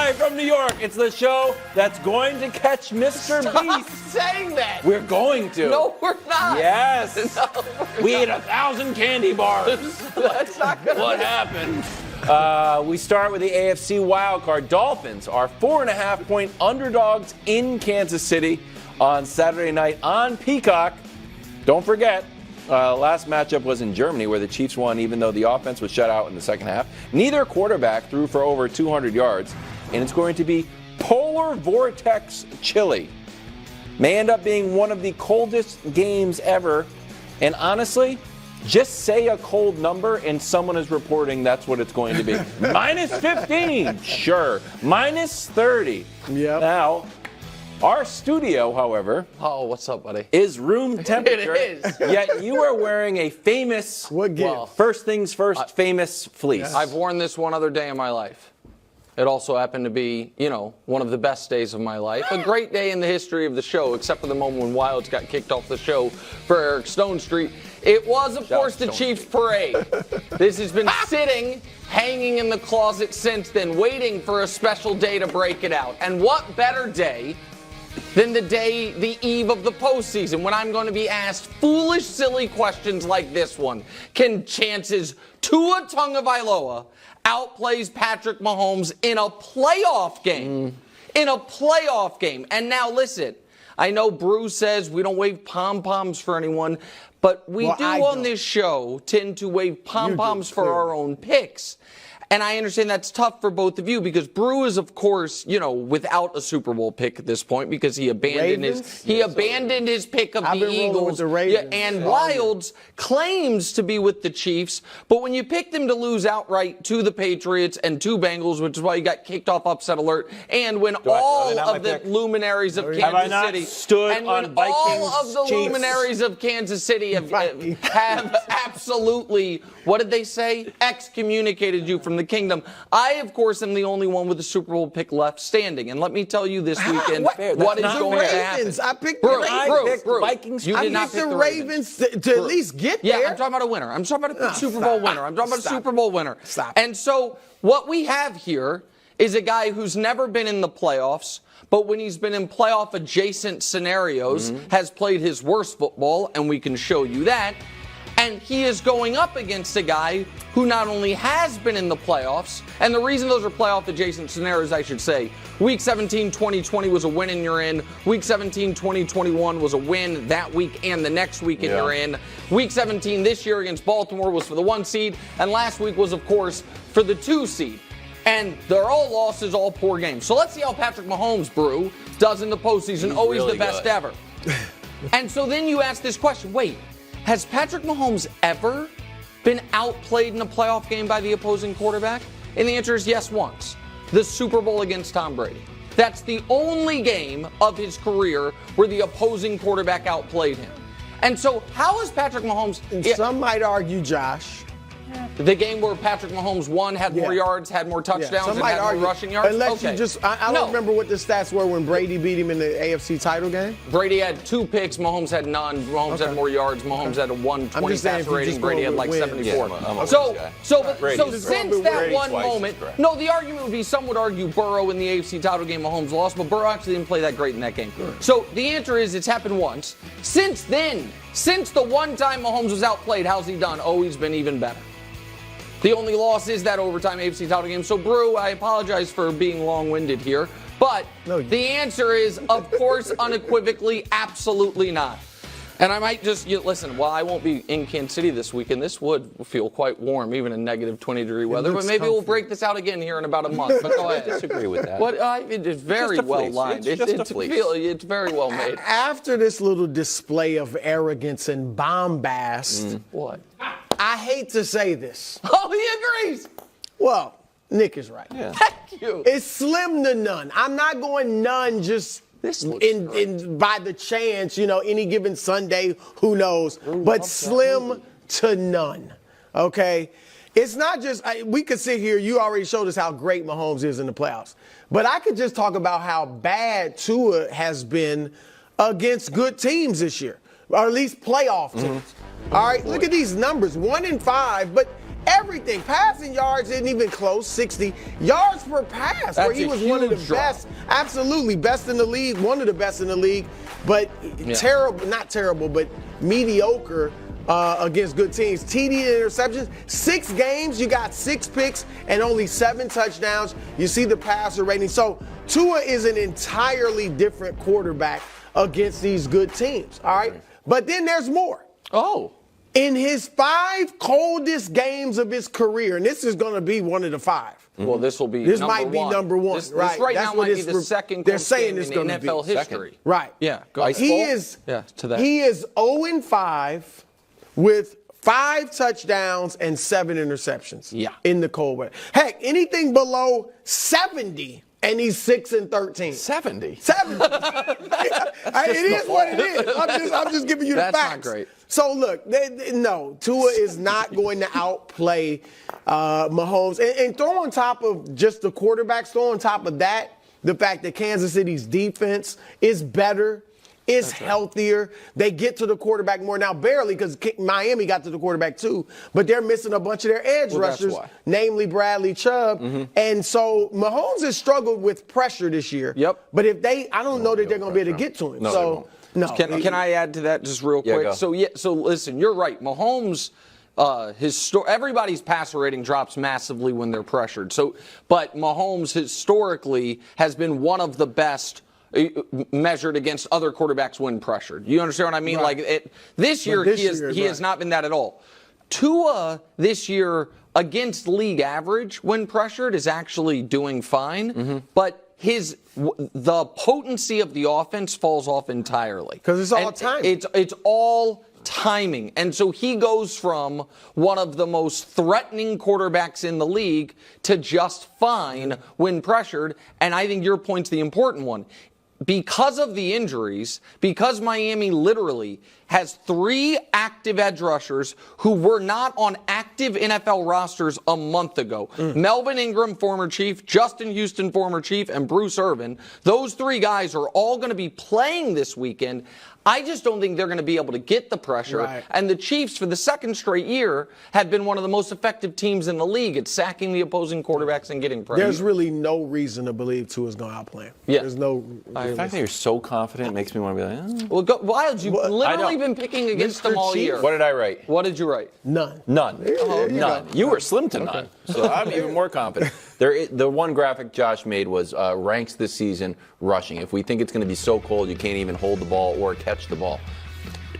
Live from New York. It's the show that's going to catch Mr. Beast. Saying that. We're going to. No, we're not. Yes. No, we ate 1,000 candy bars. That's not gonna What happened? We start with the AFC wildcard. Dolphins are 4.5-point underdogs in Kansas City on Saturday night on Peacock. Don't forget, last matchup was in Germany where the Chiefs won even though the offense was shut out in the second half. Neither quarterback threw for over 200 yards, and it's going to be polar vortex chilly. May end up being one of the coldest games ever, and honestly, just say a cold number and someone is reporting that's what it's going to be. Minus 15, sure. Minus 30. Yep. Now, our studio, however, what's up, buddy? is room temperature. It is. Yet you are wearing a famous, first things first, famous fleece. Yes. I've worn this one other day in my life. It also happened to be, one of the best days of my life. A great day in the history of the show, except for the moment when Wildes got kicked off the show for Eric Stone Street. It was, of course, the Chiefs parade. This has been sitting, hanging in the closet since then, waiting for a special day to break it out. And what better day than the eve of the postseason, when I'm going to be asked foolish, silly questions like this one. Can chances Tua Tagovailoa outplays Patrick Mahomes in a playoff game? In a playoff game. And now listen, I know Bruce says we don't wave pom-poms for anyone, but we on this show tend to wave pom-poms for our own picks. And I understand that's tough for both of you because Brew is, of course, without a Super Bowl pick at this point because he abandoned his pick of the Eagles. The Ravens. And Wildes claims to be with the Chiefs, but when you picked him to lose outright to the Patriots and to Bengals, which is why you got kicked off upset alert, and when all of the luminaries of Kansas City luminaries of Kansas City have absolutely, what did they say? Excommunicated you from the kingdom. I, of course, am the only one with a Super Bowl pick left standing. And let me tell you this weekend what is going to happen. I picked the Vikings. You did not pick the Ravens to at least get there. Yeah, I'm talking about a winner. I'm talking about a Super Bowl winner. I'm talking about a Super Bowl winner. Stop. And so what we have here is a guy who's never been in the playoffs, but when he's been in playoff adjacent scenarios, has played his worst football, and we can show you that. And he is going up against a guy who not only has been in the playoffs, and the reason those are playoff adjacent scenarios, I should say, Week 17, 2020 was a win and you're in. Week 17, 2021 was a win that week and the next week and you're in. Week 17 this year against Baltimore was for the 1 seed, and last week was, of course, for the 2 seed. And they're all losses, all poor games. So let's see how Patrick Mahomes, Brew, does in the postseason. Always really the best ever. And so then you ask this question, wait, has Patrick Mahomes ever been outplayed in a playoff game by the opposing quarterback? And the answer is yes, once. The Super Bowl against Tom Brady. That's the only game of his career where the opposing quarterback outplayed him. And so how is Patrick Mahomes... Some might argue, Josh, the game where Patrick Mahomes won, had more yards, had more touchdowns, and had more rushing yards? Unless you just, I don't remember what the stats were when Brady beat him in the AFC title game. Brady had 2 picks, Mahomes had none. Mahomes had more yards. Mahomes had a 120 passer rating. Brady had like 74. So since that one moment, no, the argument would be some would argue Burrow in the AFC title game, Mahomes lost, but Burrow actually didn't play that great in that game. So the answer is it's happened once. Since then, since the one time Mahomes was outplayed, how's he done? Oh, he's been even better. The only loss is that overtime AFC title game. So, Brew, I apologize for being long-winded here. But the answer is, of course, unequivocally, absolutely not. And I might just, listen, while I won't be in Kansas City this weekend, this would feel quite warm, even in negative 20-degree weather. But maybe we'll break this out again here in about a month. But go ahead. I disagree with that. It is very well lined. It's very well made. After this little display of arrogance and bombast, what? I hate to say this. Oh, he agrees. Well, Nick is right. Yeah. Thank you. It's slim to none. I'm not going none just by the chance, any given Sunday, who knows, but slim to none, okay? It's not just, we could sit here, you already showed us how great Mahomes is in the playoffs, but I could just talk about how bad Tua has been against good teams this year, or at least playoff teams. All right, look at these numbers, 1-5, but everything. Passing yards isn't even close, 60. Yards per pass, where he was one of the best. Absolutely, best in the league, one of the best in the league. But not terrible, but mediocre against good teams. TD interceptions, 6 games, you got 6 picks and only 7 touchdowns. You see the passer rating. So Tua is an entirely different quarterback against these good teams, all right? But then there's more. Oh. In his 5 coldest games of his career, and this is going to be one of the 5. Well, this will be. This might be number 1, this, right? This right That's now might be the second. They're saying it's in going to NFL be history. Second. Right? Yeah. Go ahead. He is. Yeah. To that. He is 0-5 with 5 touchdowns and 7 interceptions. Yeah. In the cold weather. Heck, anything below 70. And he's 6-13. 70. 70. It is what it is. I'm just giving you the facts. That's not great. So look, no, Tua is not going to outplay Mahomes. And throw on top of just the quarterbacks, throw on top of that the fact that Kansas City's defense is better. Is healthier. They get to the quarterback more now, barely, because Miami got to the quarterback too, but they're missing a bunch of their edge rushers, namely Bradley Chubb. And so Mahomes has struggled with pressure this year. Yep. But if I don't know that they're going to be able to get to him. No, no. Can I add to that just real quick? Go. So listen, you're right. Mahomes, everybody's passer rating drops massively when they're pressured. But Mahomes historically has been one of the best measured against other quarterbacks when pressured. You understand what I mean? Right. Like this year, he has not been that at all. Tua this year against league average when pressured is actually doing fine, but the potency of the offense falls off entirely because it's all timing. It's all timing, and so he goes from one of the most threatening quarterbacks in the league to just fine when pressured. And I think your point's the important one. Because of the injuries, because Miami literally has 3 active edge rushers who were not on active NFL rosters a month ago. Melvin Ingram, former Chief, Justin Houston, former Chief, and Bruce Irvin. Those 3 guys are all going to be playing this weekend. I just don't think they're going to be able to get the pressure. Right. And the Chiefs, for the second straight year, have been one of the most effective teams in the league at sacking the opposing quarterbacks and getting pressure. There's really no reason to believe Tua's going to outplay him. Yeah. There's no. The fact that you're so confident makes me want to be like, Well, Wildes, you've literally been picking against them all year. What did I write? What did you write? None. None. None. You were slim to none. So I'm even more confident. The one graphic Josh made was ranks this season rushing. If we think it's going to be so cold you can't even hold the ball or catch the ball.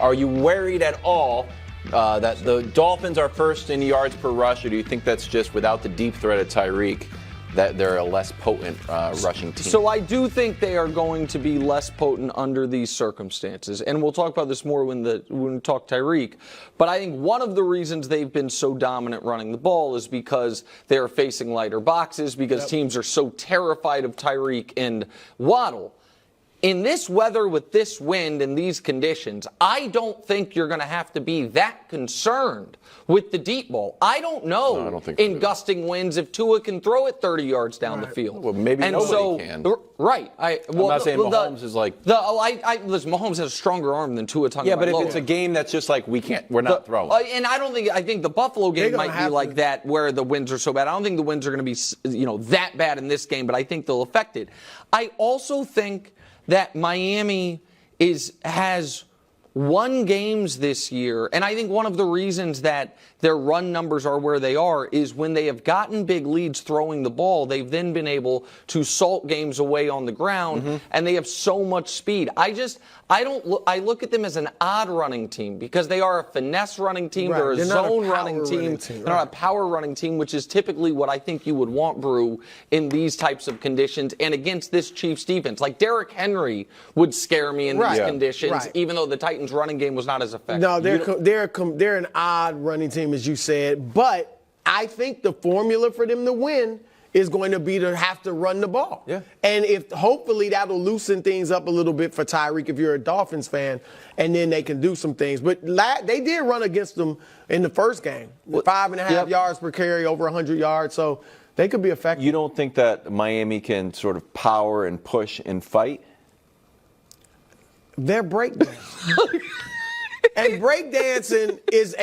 Are you worried at all that the Dolphins are first in yards per rush, or do you think that's just without the deep threat of Tyreek that they're a less potent rushing team? So I do think they are going to be less potent under these circumstances, and we'll talk about this more when we talk Tyreek. But I think one of the reasons they've been so dominant running the ball is because they're facing lighter boxes, because teams are so terrified of Tyreek and Waddle. In this weather with this wind and these conditions, I don't think you're going to have to be that concerned with the deep ball. I don't know I don't think in so. gusting winds if Tua can throw it 30 yards down the field. Well, maybe nobody can. Right. I'm not saying Mahomes is like. Listen, Mahomes has a stronger arm than Tua. Yeah, but if it's a game that's just like we're not throwing. And I think the Buffalo game might be like that, where the winds are so bad. I don't think the winds are going to be that bad in this game, but I think they'll affect it. I also think that Miami has won games this year, and I think one of the reasons that their run numbers are where they are is when they have gotten big leads throwing the ball, they've then been able to salt games away on the ground, and they have so much speed. I look at them as an odd running team because they are a finesse running team. Right. They're a zone running team. They're not a power running team, which is typically what I think you would want, Brew, in these types of conditions and against this Chiefs defense. Like Derrick Henry would scare me in these conditions, even though the Titans' running game was not as effective. No, they're an odd running team, as you said, but I think the formula for them to win is going to be to have to run the ball. Yeah. And hopefully that'll loosen things up a little bit for Tyreek if you're a Dolphins fan, and then they can do some things. But they did run against them in the first game. 5.5 yards per carry, over 100 yards, so they could be effective. You don't think that Miami can sort of power and push and fight? They're breakdancing. And breakdancing is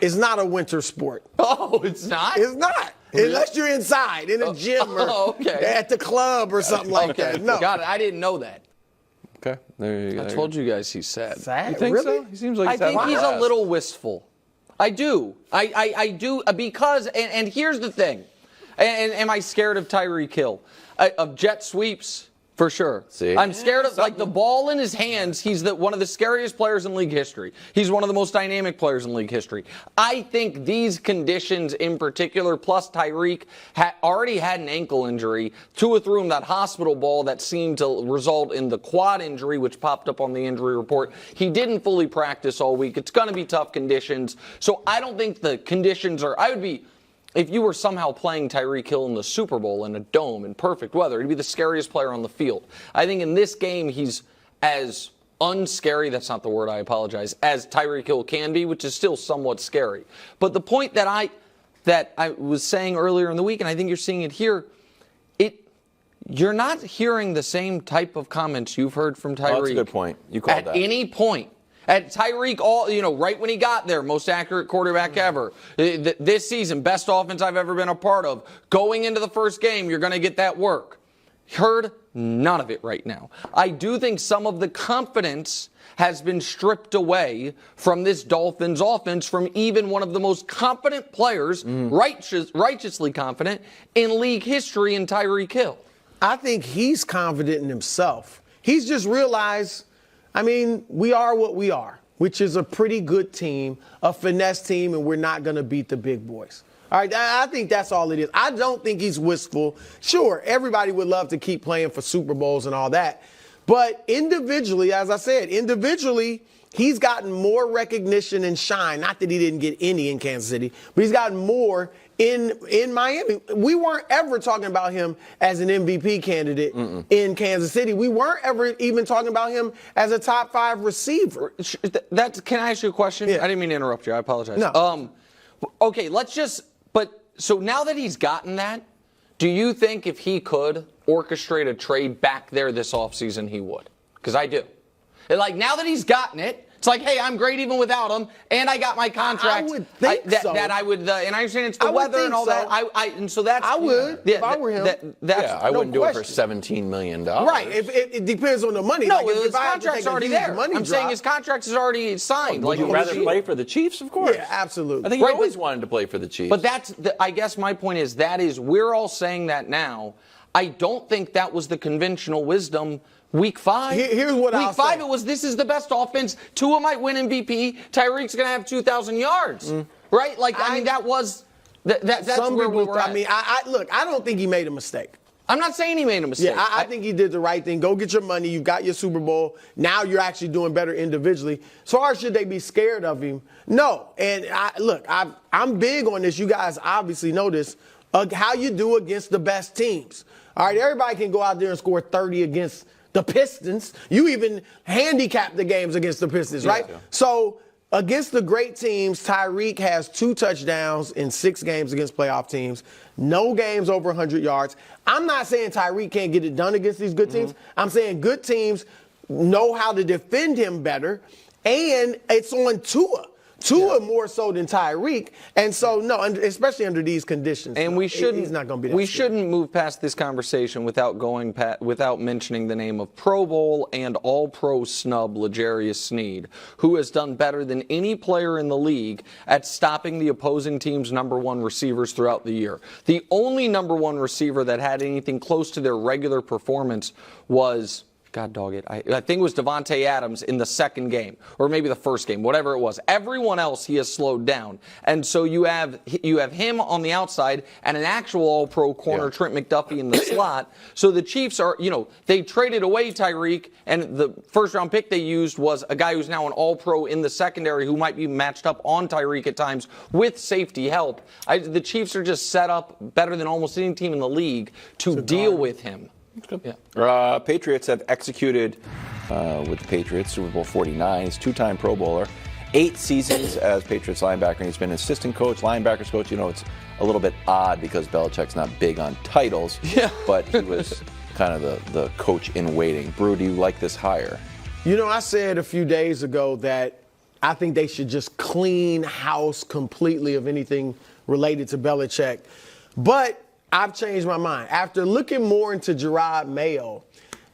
is not a winter sport. Oh, it's not? It's not. Really? Unless you're inside, in a gym or at the club or something like that. No. Got it. I didn't know that. Okay, there you go. I told you guys he's sad. Sad? You think Really? so? He seems like I think he's a little wistful. I do. I do because, and here's the thing. And am I scared of Tyreek Hill? Of jet sweeps? For sure. See? I'm scared of, like, the ball in his hands. He's one of the scariest players in league history. He's one of the most dynamic players in league history. I think these conditions in particular, plus Tyreek already had an ankle injury. Tua threw him that hospital ball that seemed to result in the quad injury, which popped up on the injury report. He didn't fully practice all week. It's going to be tough conditions. So I don't think the conditions are, if you were somehow playing Tyreek Hill in the Super Bowl in a dome in perfect weather, he'd be the scariest player on the field. I think in this game, he's as unscary, that's not the word, I apologize, as Tyreek Hill can be, which is still somewhat scary. But the point that I was saying earlier in the week, and I think you're seeing it here, you're not hearing the same type of comments you've heard from Tyreek. Oh, that's a good point. You called that. At any point. At Tyreek, right when he got there, most accurate quarterback ever. This season, best offense I've ever been a part of. Going into the first game, you're going to get that work. Heard none of it right now. I do think some of the confidence has been stripped away from this Dolphins offense from even one of the most confident players, righteously confident, in league history in Tyreek Hill. I think he's confident in himself. He's just realized, we are what we are, which is a pretty good team, a finesse team, and we're not going to beat the big boys. All right, I think that's all it is. I don't think he's wistful. Sure, everybody would love to keep playing for Super Bowls and all that. But individually, as I said, he's gotten more recognition and shine. Not that he didn't get any in Kansas City, but he's gotten more in Miami. We weren't ever talking about him as an MVP candidate in Kansas City. We weren't ever even talking about him as a top 5 receiver. Can I ask you a question? Yeah. I didn't mean to interrupt you. I apologize. No. Okay, so now that he's gotten that, do you think if he could orchestrate a trade back there this offseason, he would? Because I do. Now that he's gotten it, it's like, hey, I'm great even without him, and I got my contract. I would think so. That I would, and I understand it's the weather and all that. I would if I were him. I wouldn't do it for $17 million. Right. It depends on the money. No, his contract's already there. I'm saying his contract is already signed. Would you rather play for the Chiefs? Of course. Yeah, absolutely. I think he always wanted to play for the Chiefs. But I guess my point is we're all saying that now. I don't think that was the conventional wisdom. Week 5. Here's what I'll say. Week 5, it was, this is the best offense. Tua might win MVP. Tyreek's going to have 2,000 yards. Right? That was, that's where we were at. I don't think he made a mistake. I'm not saying he made a mistake. Yeah, I think he did the right thing. Go get your money. You've got your Super Bowl. Now you're actually doing better individually. So far, should they be scared of him? No. And I'm big on this. You guys obviously know this. How you do against the best teams. All right, everybody can go out there and score 30 against the Pistons. You even handicap the games against the Pistons, right? Yeah. So against the great teams, Tyreek has 2 touchdowns in 6 games against playoff teams. No games over 100 yards. I'm not saying Tyreek can't get it done against these good teams. I'm saying good teams know how to defend him better, and it's on Tua. Tua more so than Tyreek, and so no, especially under these conditions. And he's not going to be that we scared. shouldn't move past this conversation without mentioning the name of Pro Bowl and All-Pro snub L'Jarius Sneed, who has done better than any player in the league at stopping the opposing team's number 1 receivers throughout the year. The only number 1 receiver that had anything close to their regular performance was, God dog it, I think it was Devontae Adams in the second game, or maybe the first game, whatever it was. Everyone else he has slowed down. And so you have him on the outside and an actual all-pro corner, Trent McDuffie, in the slot. So the Chiefs are, they traded away Tyreek, and the first-round pick they used was a guy who's now an all-pro in the secondary who might be matched up on Tyreek at times with safety help. The Chiefs are just set up better than almost any team in the league to deal with him. Yeah. Patriots have executed with the Patriots, Super Bowl 49. He's 2-time Pro Bowler, 8 seasons as Patriots linebacker. He's been assistant coach, linebackers coach. It's a little bit odd because Belichick's not big on titles, but he was kind of the coach in waiting. Brew, do you like this hire? I said a few days ago that I think they should just clean house completely of anything related to Belichick. But I've changed my mind. After looking more into Jerod Mayo,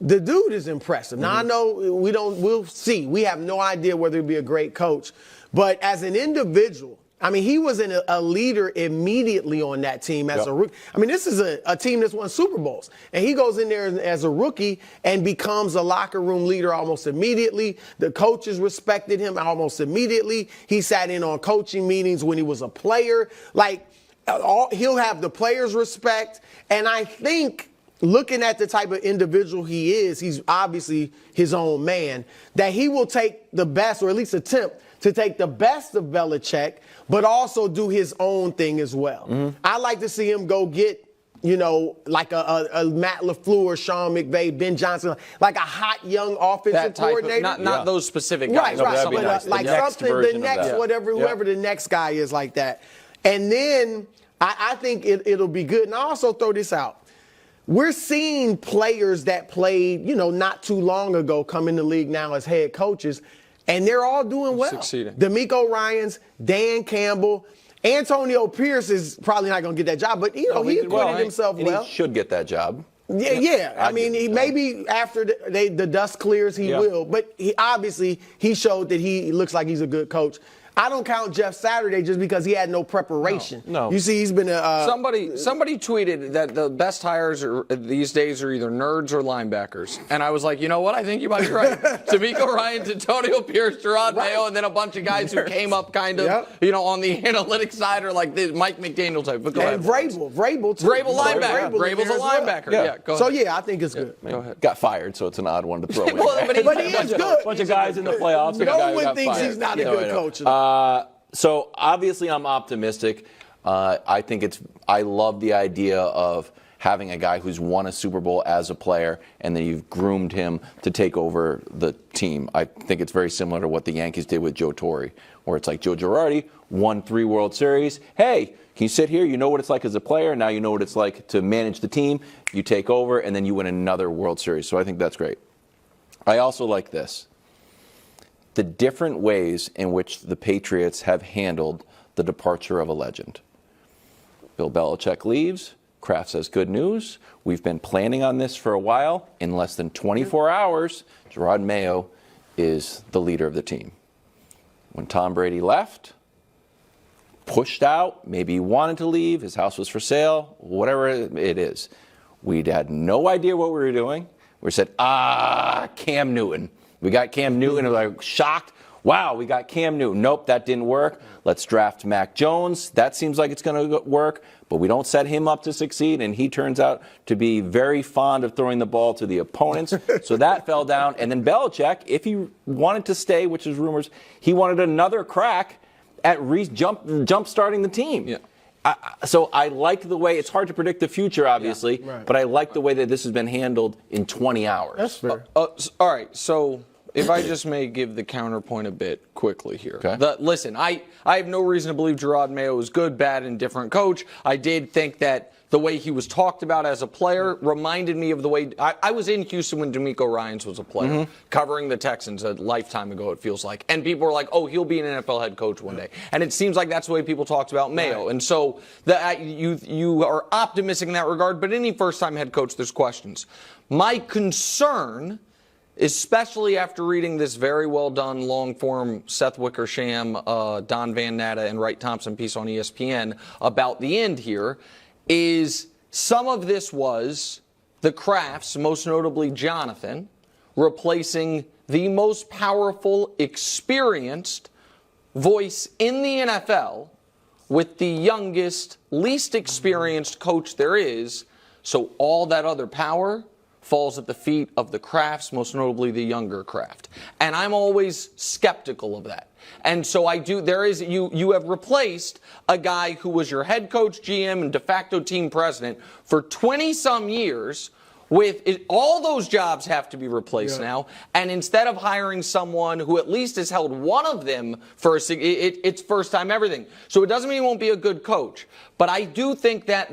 the dude is impressive. Now, I know we'll see. We have no idea whether he'll be a great coach. But as an individual, I mean, he was a leader immediately on that team as a rookie. I mean, this is a team that's won Super Bowls. And he goes in there as a rookie and becomes a locker room leader almost immediately. The coaches respected him almost immediately. He sat in on coaching meetings when he was a player. Like, he'll have the players' respect. And I think, looking at the type of individual he is, he's obviously his own man, that he will take the best, or at least attempt to take the best of Belichick, but also do his own thing as well. I like to see him go get, like a Matt LaFleur, Sean McVay, Ben Johnson, like a hot young offensive coordinator. Not those specific guys. Right. But Nice. Like the next whoever the next guy is like that. And then I think it'll be good. And I also throw this out. We're seeing players that played, not too long ago come in the league now as head coaches, and they're all doing well. Succeeding. D'Amico Ryans, Dan Campbell, Antonio Pierce is probably not going to get that job, but he acquitted himself well. He should get that job. Yeah. I mean, he maybe after the dust clears, he will. But he showed that he looks like he's a good coach. I don't count Jeff Saturday just because he had no preparation. No. You see, he's been somebody tweeted that the best hires these days are either nerds or linebackers, and I was like, you know what? I think you might be right. D'Amico Ryans, Antonio Pierce, Jerod Mayo, and then a bunch of guys who came up kind of, on the analytics side, or like the Mike McDaniel type. But go ahead. Vrabel too. Vrabel linebacker. Vrabel's a linebacker. Yeah. Go ahead. I think it's good. Go ahead. Got fired, so it's an odd one to throw in. But he is good. Bunch of guys in the playoffs. No one thinks he's not a good coach. So obviously I'm optimistic. I love the idea of having a guy who's won a Super Bowl as a player and then you've groomed him to take over the team. I think it's very similar to what the Yankees did with Joe Torre, where it's like Joe Girardi won 3 World Series. Hey, can you sit here? You know what it's like as a player. Now you know what it's like to manage the team. You take over and then you win another World Series. So I think that's great. I also like this. The different ways in which the Patriots have handled the departure of a legend. Bill Belichick leaves. Kraft says, good news. We've been planning on this for a while. In less than 24 hours, Jerod Mayo is the leader of the team. When Tom Brady left, pushed out, maybe he wanted to leave, his house was for sale, whatever it is. We had no idea what we were doing. We said, Cam Newton. We got Cam Newton. I was like, shocked. Wow, we got Cam Newton. Nope, that didn't work. Let's draft Mac Jones. That seems like it's going to work, but we don't set him up to succeed, and he turns out to be very fond of throwing the ball to the opponents. So that fell down. And then Belichick, if he wanted to stay, which is rumors, he wanted another crack at jump starting the team. Yeah. So I like the way, it's hard to predict the future, obviously, but I like the way that this has been handled in 20 hours. That's fair. All right, so if I just may give the counterpoint a bit quickly here. Okay. Listen, I have no reason to believe Jerod Mayo is good, bad, indifferent coach. I did think that the way he was talked about as a player reminded me of the way I was in Houston when D'Amico Ryans was a player, covering the Texans a lifetime ago, it feels like. And people were like, oh, he'll be an NFL head coach one day. And it seems like that's the way people talked about Mayo. Right. And so you are optimistic in that regard, but any first-time head coach, there's questions. My concern, especially after reading this very well-done, long-form Seth Wickersham, Don Van Natta, and Wright Thompson piece on ESPN about the end here, is some of this was the Krafts, most notably Jonathan, replacing the most powerful, experienced voice in the NFL with the youngest, least experienced coach there is. So all that other power falls at the feet of the Krafts, most notably the younger Kraft. And I'm always skeptical of that. And so you have replaced a guy who was your head coach, GM, and de facto team president for 20-some years with it, all those jobs have to be replaced now. And instead of hiring someone who at least has held one of them for it's first time everything. So it doesn't mean he won't be a good coach. But I do think that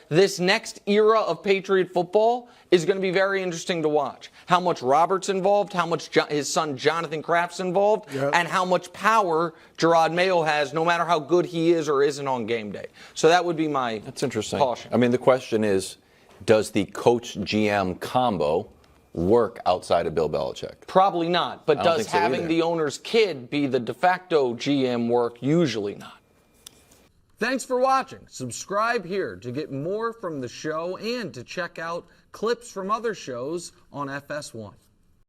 this next era of Patriot football is going to be very interesting to watch. How much Robert's involved, how much his son Jonathan Kraft's involved, and how much power Jerod Mayo has, no matter how good he is or isn't on game day. So that would be my That's interesting. caution. I mean, the question is, does the coach-GM combo work outside of Bill Belichick? Probably not. But does think so having either. the owner's kid be the de facto GM work? Usually not. Thanks for watching. Subscribe here to get more from the show and to check out clips from other shows on FS1.